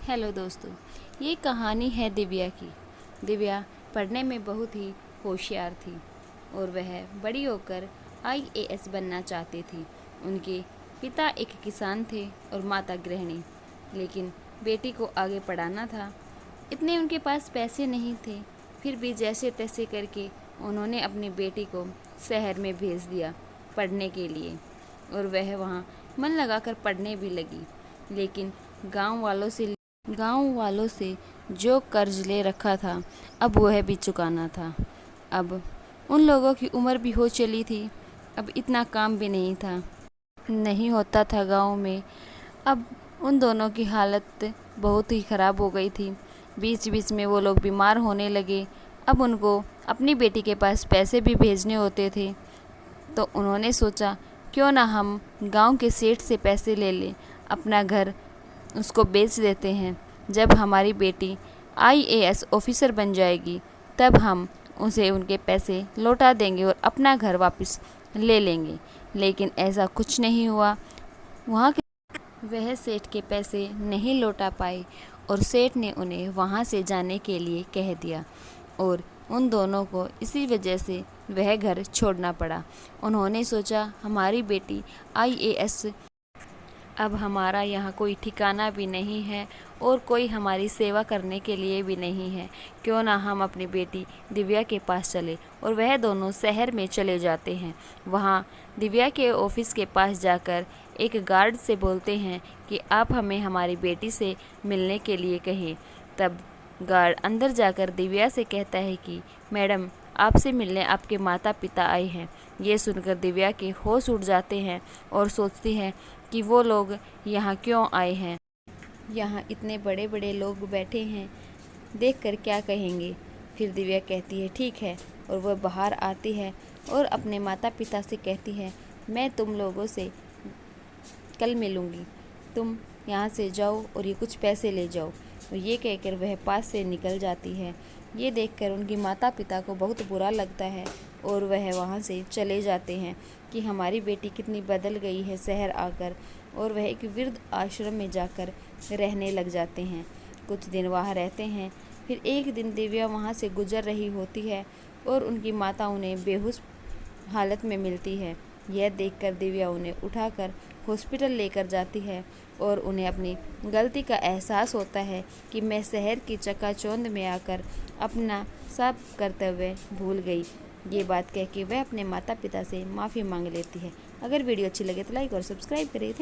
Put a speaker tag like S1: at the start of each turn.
S1: Hello दोस्तों, ये कहानी है दिव्या की। दिव्या पढ़ने में बहुत ही होशियार थी और वह बड़ी होकर आईएएस बनना चाहती थी। उनके पिता एक किसान थे और माता गृहिणी, लेकिन बेटी को आगे पढ़ाना था। इतने उनके पास पैसे नहीं थे, फिर भी जैसे तैसे करके उन्होंने अपनी बेटी को शहर में भेज दिया पढ़ने के लिए और वह वहाँ मन लगाकर पढ़ने भी लगी। लेकिन गांव वालों से जो कर्ज ले रखा था अब वह भी चुकाना था। अब उन लोगों की उम्र भी हो चली थी, अब इतना काम भी नहीं होता था गांव में। अब उन दोनों की हालत बहुत ही ख़राब हो गई थी। बीच बीच में वो लोग बीमार होने लगे। अब उनको अपनी बेटी के पास पैसे भी भेजने होते थे, तो उन्होंने सोचा क्यों ना हम गांव के सेठ से पैसे ले लें, अपना घर उसको बेच देते हैं। जब हमारी बेटी आईएएस ऑफिसर बन जाएगी तब हम उसे उनके पैसे लौटा देंगे और अपना घर वापस ले लेंगे। लेकिन ऐसा कुछ नहीं हुआ। वह सेठ के पैसे नहीं लौटा पाए और सेठ ने उन्हें वहाँ से जाने के लिए कह दिया और उन दोनों को इसी वजह से वह घर छोड़ना पड़ा। उन्होंने सोचा हमारी बेटी आईएएस, अब हमारा यहाँ कोई ठिकाना भी नहीं है और कोई हमारी सेवा करने के लिए भी नहीं है। क्यों ना हम अपनी बेटी दिव्या के पास चले, और वह दोनों शहर में चले जाते हैं। वहाँ दिव्या के ऑफिस के पास जाकर एक गार्ड से बोलते हैं कि आप हमें हमारी बेटी से मिलने के लिए कहें। तब गार्ड अंदर जाकर दिव्या से कहता है कि मैडम, आपसे मिलने आपके माता पिता आए हैं। ये सुनकर दिव्या के होश उड़ जाते हैं और सोचती है कि वो लोग यहाँ क्यों आए हैं, यहाँ इतने बड़े बड़े लोग बैठे हैं, देखकर क्या कहेंगे। फिर दिव्या कहती है ठीक है, और वह बाहर आती है और अपने माता पिता से कहती है मैं तुम लोगों से कल मिलूँगी, तुम यहाँ से जाओ और ये कुछ पैसे ले जाओ। और ये कहकर वह पास से निकल जाती है। ये देखकर उनकी माता पिता को बहुत बुरा लगता है और वह वहाँ से चले जाते हैं कि हमारी बेटी कितनी बदल गई है शहर आकर, और वह एक वृद्ध आश्रम में जाकर रहने लग जाते हैं। कुछ दिन वहाँ रहते हैं। फिर एक दिन दिव्या वहाँ से गुजर रही होती है और उनकी माता उन्हें बेहोश हालत में मिलती है। यह देखकर दिव्या उन्हें उठाकर हॉस्पिटल लेकर जाती है और उन्हें अपनी गलती का एहसास होता है कि मैं शहर की चकाचौंध में आकर अपना सब कर्तव्य भूल गई। ये बात कह के वह अपने माता पिता से माफ़ी मांग लेती है। अगर वीडियो अच्छी लगे तो लाइक और सब्सक्राइब करें।